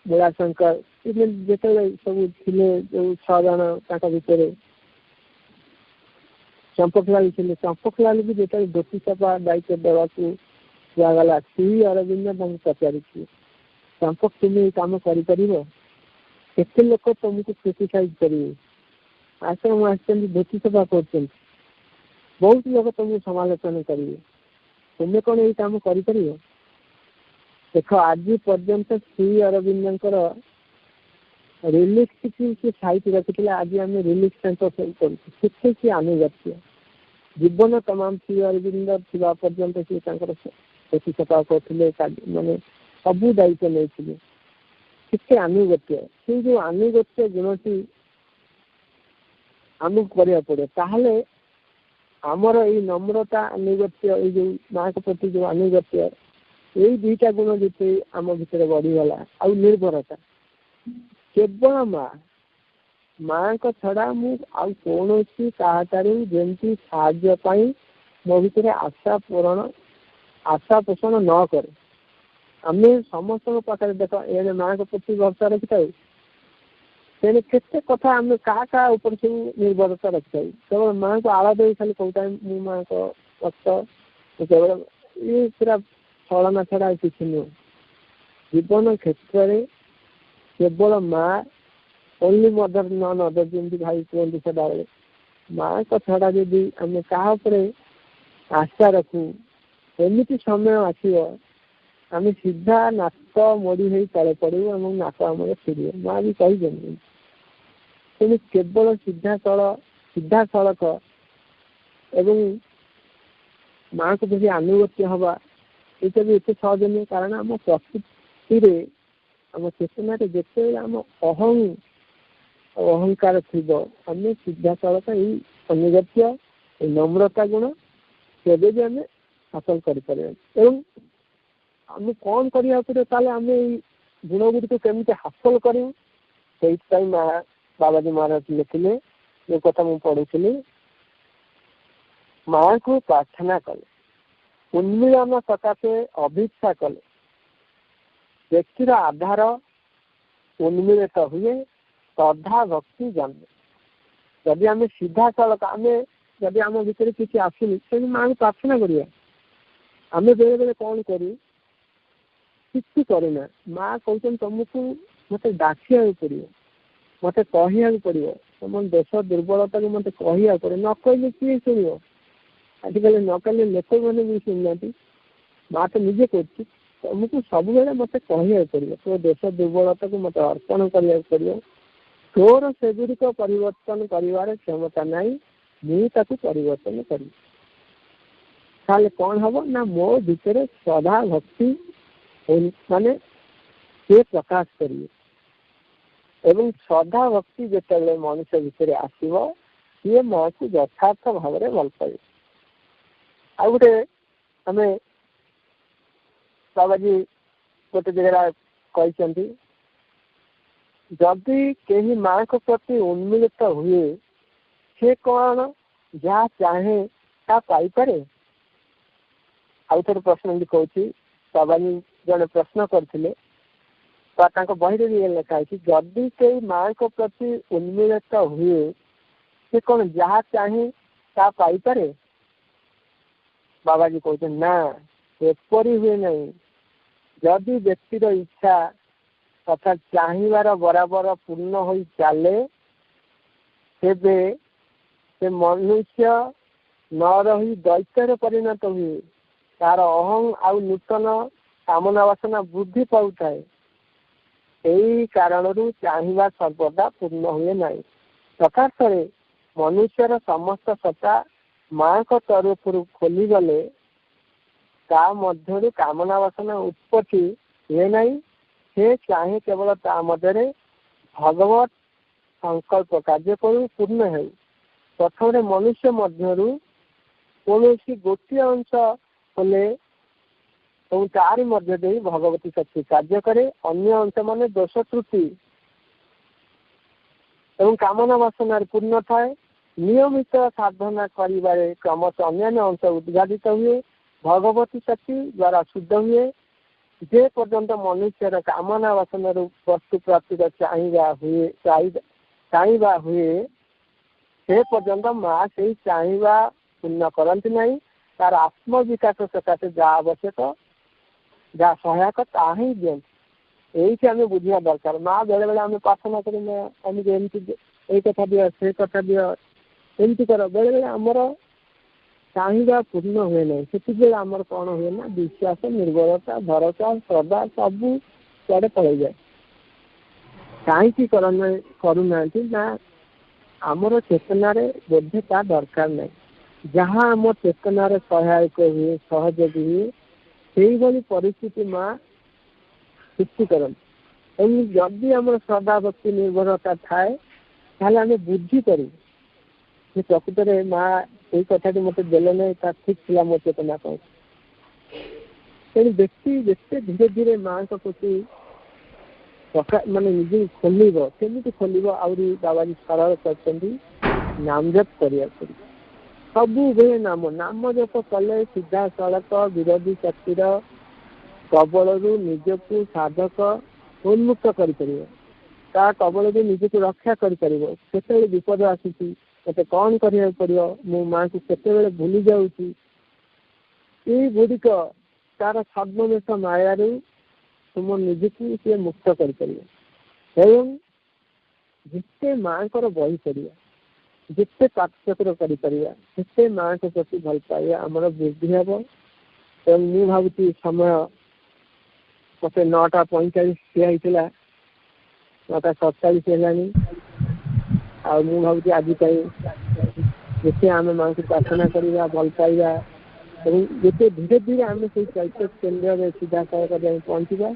बुढ़ाशंकर जिते सब थे जो 6 जन भितर चंपकलाल थे चंपकलाल भी जो धोती चपा दायित्व देवाक दिगला श्री अरविंद पचार चंपक तुम ये कम करते लोक तुमको क्रिटिसाइज करेंगे आश्रम आसती धोती सफा कर बहुत लोग तुमको समालोचना करेंगे तुम्हें कौन ये कम कर देख आज पर्यंत श्री अरविंद रिलीफ की साइट रखी आज आम रिलीफ सेंटर कर आनुगत्य जीवन तमाम श्री अरविंद थी पर्यंत सी धोती सफा करते मानने सबू दायित्व नहीं के आनुगत्य से जो आनुगत्य गुणटी आमको करा पड़े ताहले आमर ये नम्रता आनुगत्य ये माँ के प्रति जो आनुगत्य यही दुईटा गुण जो आम भर बढ़ीगला आ निर्भरता केवल माँ ମାଙ୍କ ଛଡା ମୁଁ ଆଉ କୌଣସି କାହାଠାରୁ ଯେମିତି ସାହାଯ୍ୟ ପାଇଁ ମୋ ଭିତରେ ଆଶା ପୋଷଣ ନ କରେ। ଆମେ ସମସ୍ତଙ୍କ ପାଖରେ ଦେଖ ଏଣେ ମାଙ୍କ ପ୍ରତି ଭରସା ରଖିଥାଉ, ତେଣୁ କେତେ କଥା ଆମେ କାହା କାହା ଉପରେ ସବୁ ନିର୍ଭରତା ରଖିଥାଉ। କେବଳ ମାଙ୍କୁ ଆଳ ଦେଇ ଖାଲି କହୁଥାଏ ମୁଁ ମାଙ୍କ ଭକ୍ତ, କେବଳ ଇଏ ପୁରା ଛଳନା ଛଡା ଆଉ କିଛି ନୁହଁ। ଜୀବନ କ୍ଷେତ୍ରରେ କେବଳ ମା ଓନ୍ଲି ମଦର ନନ୍ ଅଦର, ଯେମିତି ଭାଇ କୁହନ୍ତି ସଦାବେଳେ। ମାଙ୍କ ଛଡା ଯଦି ଆମେ କାହା ଉପରେ ଆଶା ରଖୁ, ଏମିତି ସମୟ ଆସିବ ଆମେ ସିଧା ନାକ ମୋଡି ହେଇ ତଳେ ପଡିବୁ ଏବଂ ନାକ ଆମର ଫିରିବ। ମା ବି କହିଛନ୍ତି। ତେଣୁ କେବଳ ସିଧାସଳଖ ଏବଂ ମାଙ୍କୁ ଯଦି ଆନୁଗତ୍ୟ ହବା, ଏଇଟା ବି ଏତେ ସହଜ ନୁହେଁ। କାରଣ ଆମ ପ୍ରକୃତିରେ, ଆମ ଚେତନାରେ ଯେତେବେଳେ ଆମ ଅହଙ୍କାର ଥିବ, ଆମେ ସିଧାସଳଖ ଏଇ ଅନୁଗତ୍ୟ, ଏଇ ନମ୍ରତା ଗୁଣ କେବେ ବି ଆମେ ହାସଲ କରିପାରିବା। ଏବଂ ଆମେ କ'ଣ କରିବାକୁ ପଡ଼ିବ, ତାହେଲେ ଆମେ ଏଇ ଗୁଣ ଗୁଡ଼ିକୁ କେମିତି ହାସଲ କରିବୁ, ସେଇଥିପାଇଁ ବାବାଜୀ ମହାରାଜ ଲେଖିଲେ, ଯୋଉ କଥା ମୁଁ ପଢୁଥିଲି, ମାଙ୍କୁ ପ୍ରାର୍ଥନା କଲେ, ଉନ୍ମିଳନ ସକାଶେ ଅଭିପ୍ସା କଲେ, ବ୍ୟକ୍ତିର ଆଧାର ଉନ୍ମିଳିତ ହୁଏ, ଶ୍ରଦ୍ଧା ଭକ୍ତି ଜନ୍ମେ। ଯଦି ଆମେ ସିଧାସଳଖ, ଆମେ ଯଦି ଆମ ଭିତରେ କିଛି ଆସୁନି, ସେଠି ମାଙ୍କୁ ପ୍ରାର୍ଥନା କରିବା। ଆମେ ବେଳେ ବେଳେ କ'ଣ କରୁ, କିଛି କରୁନା। ମା କହୁଛନ୍ତି ତମକୁ ମତେ ଡାକିବାକୁ ପଡିବ, ମତେ କହିବାକୁ ପଡିବ, ତମ ଦୋଷ ଦୁର୍ବଳତାକୁ ମତେ କହିବାକୁ ପଡିବ। ନ କହିଲେ କିଏ ଶୁଣିବ? ଆଜିକାଲି ନ କହିଲେ ଲୋକମାନେ ବି ଶୁଣୁନାହାନ୍ତି। ମା ତ ନିଜେ କରୁଛି, ତମକୁ ସବୁବେଳେ ମତେ କହିବାକୁ ପଡିବ, ତୋ ଦୋଷ ଦୁର୍ବଳତାକୁ ମତେ ଅର୍ପଣ କରିବାକୁ ପଡିବ। ତୋର ସେଗୁଡ଼ିକ ପରିବର୍ତ୍ତନ କରିବାର କ୍ଷମତା ନାହିଁ, ମୁଁ ତାକୁ ପରିବର୍ତ୍ତନ କରିବି। ତାହେଲେ କ'ଣ ହବ ନା, ମୋ ଭିତରେ ଶ୍ରଦ୍ଧା ଭକ୍ତି ମାନେ ସେ ପ୍ରକାଶ କରିବେ। ଏବଂ ଶ୍ରଦ୍ଧା ଭକ୍ତି ଯେତେବେଳେ ମଣିଷ ଭିତରେ ଆସିବ, ସିଏ ମାକୁ ଯଥାର୍ଥ ଭାବରେ ଭଲ ପାଇବ। ଆଉ ଗୋଟେ ଆମେ ବାବାଜୀ ଗୋଟେ ଜାଗାରେ କହିଛନ୍ତି, ଯଦି କେହି ମାଙ୍କ ପ୍ରତି ଉନ୍ମିଳିତ ହୁଏ, ସେ କ'ଣ ଯାହା ଚାହେଁ ତାହା ପାଇପାରେ? ଆଉ ଥରେ ପ୍ରଶ୍ନ ବି କହୁଛି, ବାବାଜୀ ଜଣେ ପ୍ରଶ୍ନ କରିଥିଲେ, ତାଙ୍କ ବହିରେ ବି ଲେଖା ହେଇଛି, ଯଦି କେହି ମାଙ୍କ ପ୍ରତି ଉନ୍ମିଳିତ ହୁଏ, ସେ କ'ଣ ଯାହା ଚାହେଁ ତାହା ପାଇପାରେ? ବାବାଜୀ କହୁଛନ୍ତି ନା, ଏପରି ହୁଏ ନାହିଁ। ଯଦି ବ୍ୟକ୍ତିର ଇଚ୍ଛା ତଥା ଚାହିଁବାର ବରାବର ପୂର୍ଣ୍ଣ ହୋଇ ଚାଲେ, ତେବେ ସେ ମନୁଷ୍ୟ ନ ରହି ଦୈତ୍ୟରେ ପରିଣତ ହୁଏ। ତାର ଅହଂ ଆଉ ନୂତନ କାମନା ବାସନା ବୃଦ୍ଧି ପାଉଥାଏ। ଏହି କାରଣରୁ ଚାହିଁବା ସର୍ବଦା ପୂର୍ଣ୍ଣ ହୁଏ ନାହିଁ। ଯଥାର୍ଥରେ ମନୁଷ୍ୟର ସମସ୍ତ ସତ୍ତା ମାଙ୍କ ତରଫରୁ ଖୋଲିଗଲେ ତା ମଧ୍ୟରୁ କାମନା ବାସନା ଉତ୍ପତ୍ତି ହୁଏ ନାହିଁ। ସେ ଚାହେଁ କେବଳ ତା ମଧ୍ୟରେ ଭଗବତ ସଂକଳ୍ପ କାର୍ଯ୍ୟକରୁ ପୂର୍ଣ୍ଣ ହେଉ। ପ୍ରଥମରେ ମନୁଷ୍ୟ ମଧ୍ୟରୁ କୌଣସି ଗୋଟିଏ ଅଂଶ ଖୋଲେ ଏବଂ ତାରି ମଧ୍ୟ ଦେଇ ଭଗବତୀ ଶକ୍ତି କାର୍ଯ୍ୟ କରେ। ଅନ୍ୟ ଅଂଶ ମାନେ ଦୋଷ ତ୍ରୁଟି ଏବଂ କାମନା ବାସନାରେ ପୂର୍ଣ୍ଣ ଥାଏ। ନିୟମିତ ସାଧନା କରିବାରେ କ୍ରମଶଃ ଅନ୍ୟାନ୍ୟ ଅଂଶ ଉଦ୍ଘାଟିତ ହୁଏ, ଭଗବତୀ ଶକ୍ତି ଦ୍ୱାରା ଶୁଦ୍ଧ ହୁଏ। ଯେ ପର୍ଯ୍ୟନ୍ତ ମନୁଷ୍ୟର କାମନା ବାସନାରୁ ବସ୍ତୁ ପ୍ରାପ୍ତିର ଚାହିଁବା ହୁଏ, ସେ ପର୍ଯ୍ୟନ୍ତ ମା ସେଇ ଚାହିଁବା ପୂର୍ଣ୍ଣ କରନ୍ତି ନାହିଁ। ତାର ଆତ୍ମବିକାଶ ସକାଶେ ଯାହା ଆବଶ୍ୟକ, ଯାହା ସହାୟକ ତାହା ହିଁ ଦିଅନ୍ତି। ଏଇଠି ଆମେ ବୁଝିବା ଦରକାର। ମା ବେଳେ ବେଳେ ଆମେ ପ୍ରାର୍ଥନା କରୁ, ଆମକୁ ଏମିତି ଏଇ କଥା ଦିଅ, ସେ କଥା ଦିଅ, ଏମିତି କର। ବେଳେ ବେଳେ ଆମର ଚାହିଁବା ପୂର୍ଣ୍ଣ ହୁଏ ନାହିଁ। ସେତିକିବେଳେ ଆମର କ'ଣ ହୁଏ ନା, ବିଶ୍ୱାସ, ନିର୍ଭରତା, ଭରସା, ଶ୍ରଦ୍ଧା ସବୁ କୁଆଡ଼େ ପଳେଇଯାଏ। କାହିଁକି କରୁନାହାନ୍ତି ନା, ଆମର ଚେତନାରେ ବୋଧେ ତା ଦରକାର ନାହିଁ। ଯାହା ଆମ ଚେତନାରେ ସହାୟକ ହୁଏ, ସହଯୋଗୀ ହୁଏ, ସେଇଭଳି ପରିସ୍ଥିତି ମା ସୃଷ୍ଟି କରନ୍ତି। ଏବଂ ଯଦି ଆମର ଶ୍ରଦ୍ଧା ଭକ୍ତି ନିର୍ଭରତା ଥାଏ, ତାହେଲେ ଆମେ ବୁଝିପାରିବୁ ଯେ ପ୍ରକୃତରେ ମା ଏଇ କଥାଟି ମତେ ଦେଲେ ନାହିଁ, ତା ଠିକ ଥିଲା ମୋ ଚେତନା ପାଇଁ। ତେଣୁ ବ୍ୟକ୍ତି ଯେତେ ଧୀରେ ଧୀରେ ମାଙ୍କ ପ୍ରତି ମାନେ ନିଜେ ଖୋଲିବ କେମିତି ଖୋଲିବ ଆହୁରି ବାବାଜୀ ସରଳ କରିଛନ୍ତି ନାମ ଜପ କରିବାକୁ ପଡ଼ିବ। ସବୁବେଳେ ନାମ ଜପ କଲେ ସିଧାସଳଖ ବିରୋଧୀ ଶକ୍ତିର କବଳରୁ ନିଜକୁ ସାଧକ ଉନ୍ମୁକ୍ତ କରିପାରିବ, ତା କବଳରୁ ନିଜକୁ ରକ୍ଷା କରିପାରିବ। କେତେବେଳେ ବିପଦ ଆସୁଛି ମତେ କଣ କରିବାକୁ ପଡିବ, ମୋ ମାଆକୁ କେତେବେଳେ ଭୁଲି ଯାଉଛି, ଏଇଗୁଡ଼ିକ ତାର ଛଦ୍ମବେଶ ମାୟାରୁ ତୁମ ନିଜକୁ ସିଏ ମୁକ୍ତ କରିପାରିବ। ଏବଂ ଯେତେ ମାଙ୍କର ବହି ପଢିବା, ଯେତେ ପାଠଚକ୍ର କରିପାରିବା, ସେତେ ମାଙ୍କ ପ୍ରତି ଭଲ ପାଇବା ଆମର ବୃଦ୍ଧି ହେବ। ଏବଂ ମୁଁ ଭାବୁଛି ସମୟ ମତେ 9:45 ଠିଆ ହେଇଥିଲା, 9:47 ହେଲାଣି। ଆଉ ମୁଁ ଭାବୁଛି ଆଜି ପାଇଁ ଯେତେ ଆମେ ମାଙ୍କୁ ପ୍ରାର୍ଥନା କରିବା, ଭଲ ପାଇବା ଏବଂ ଯେତେ ଧୀରେ ଧୀରେ ଆମେ ସେଇ ଚୈତ୍ୟ କେନ୍ଦ୍ରରେ ସିଧାସଳଖ ଯାଇ ପହଞ୍ଚିବା,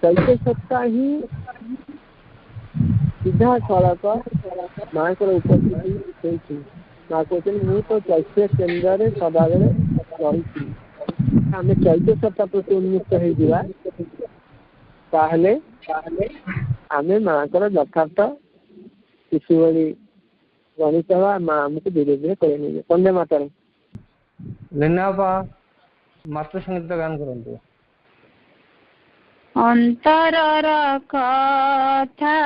ଚୈତ୍ୟ ସତ୍ତା ହିଁ ସିଧାସଳଖ ମାଙ୍କର ଉପସ୍ଥିତି ହେଇଛି। ମା କହୁଛନ୍ତି ମୁଁ ତ ଚୈତ୍ୟ କେନ୍ଦ୍ରରେ ସଦାବେଳେ ରହିଛି। ଆମେ ଚୈତ୍ୟ ସତ୍ତା ପ୍ରତି ଉନ୍ମୁକ୍ତ ହେଇଯିବା, ତାହେଲେ ଆମେ ମାଙ୍କର ଯଥାର୍ଥ ଶିଶୁ ଭଳି ଗଣିତ ହେବା। ମା ଆମକୁ ଧୀରେ ଧୀରେ କରି ନେଇଯିବେ। ବନ୍ଦେ ମାତରମ୍। ମାତୃ ସଙ୍ଗୀତ ଗାନ କରନ୍ତୁ। ଅନ୍ତରର କଥା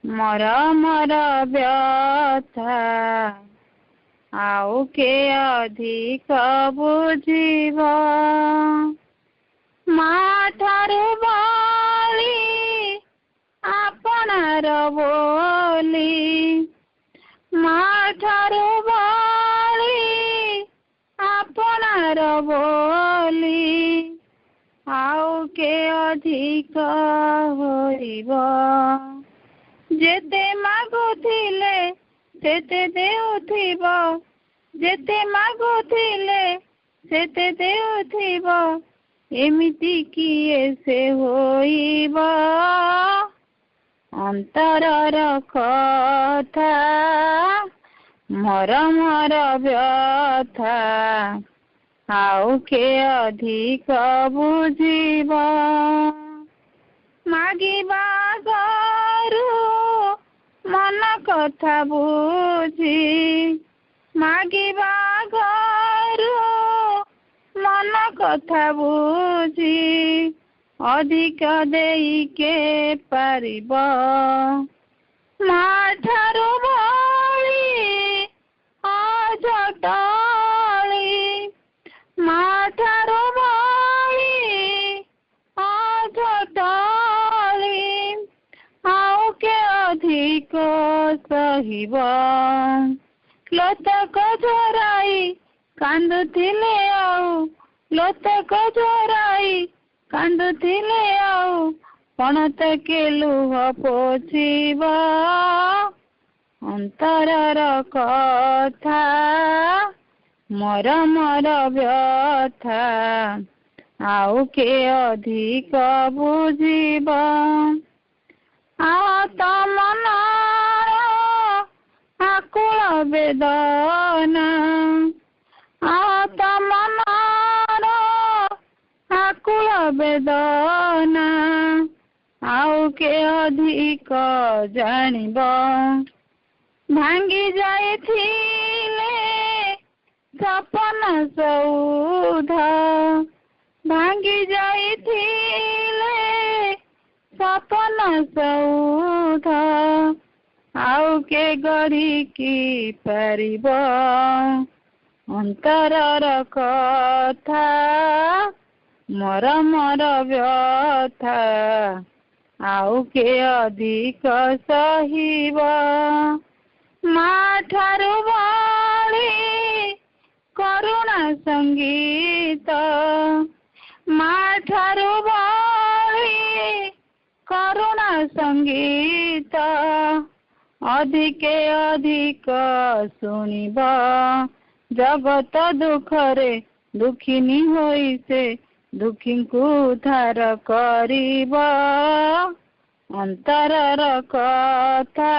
ମରମର ବ୍ୟଥା ଆଉ କେ ଅଧିକ ବୁଝିବ, ମା ଠାରୁ ବଳି ଆପଣାର ବୋଲି, ମା ଠାରୁ ବଳି ଆପଣାର ବୋଲି ଆଉ କେ ଅଧିକ ହୋଇବ। ଯେତେ ମାଗୁଥିଲେ ସେତେ ଦେଉଥିବ, ଯେତେ ମାଗୁଥିଲେ ସେତେ ଦେଉଥିବ, ଏମିତି କିଏ ସେ ହୋଇବ। ଅନ୍ତରର କଥା ମରମର ବ୍ୟଥା ଆଉ କେ ଅଧିକ ବୁଝିବ, ମାଗିବା ଗରୁ ମନ କଥା ବୁଝି, ମାଗିବା ଗରୁ ମନ କଥା ବୁଝି ଅଧିକ ଦେଇ କେ ପାରିବ। ମା ଠାରୁ ବଳି ଅଝଟଳି, ମା ଠାରୁ ବଳି ଅଝଟଳି ଆଉ କେ ଅଧିକ ସହିବ। ଲୋତକ ଝରାଇ କାନ୍ଦୁଥିଲେ ଆଉ, ଲୋତକ ଝରାଇ କାନ୍ଦୁଥିଲେ ଆଉ, ପଣତକେ ଲୁହ ପୋଛିବ। ଅନ୍ତରର କଥା ମରମର ବ୍ୟଥା ଆଉ କେ ଅଧିକ ବୁଝିବ। ତମ ମନର ଆକୁଳ ବେଦନା, ତମ ମନର ଆକୁଳ ବେଦନା ଆଉ କେ ଅଧିକ ଜାଣିବ। ଭାଙ୍ଗି ଯାଇଥିଲେ ସପନ ସୌଧ, ଭାଙ୍ଗି ଯାଇଥିଲେ ସପନ ସୌଧ ଆଉ କେ ଗଢ଼ିକି ପାରିବ। ଅନ୍ତରର କଥା ମରମର ବ୍ୟଥା ଆଉ କେ ଅଧିକ ସହିବ। ମା ଠାରୁ ବଳି କରୁଣା ସଙ୍ଗୀତ, ମା ଠାରୁ ବଳି କରୁଣା ସଙ୍ଗୀତ ଅଧିକେ ଅଧିକ ଶୁଣିବ। ଜଗତ ଦୁଃଖରେ ଦୁଃଖିନୀ ହୋଇ ସେ ଦୁଃଖୀଙ୍କୁ ଉଦ୍ଧାର କରିବ। ଅନ୍ତରର କଥା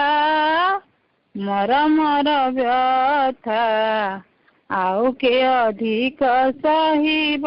ମରମର ବ୍ୟଥା ଆଉ କେ ଅଧିକ ସହିବ।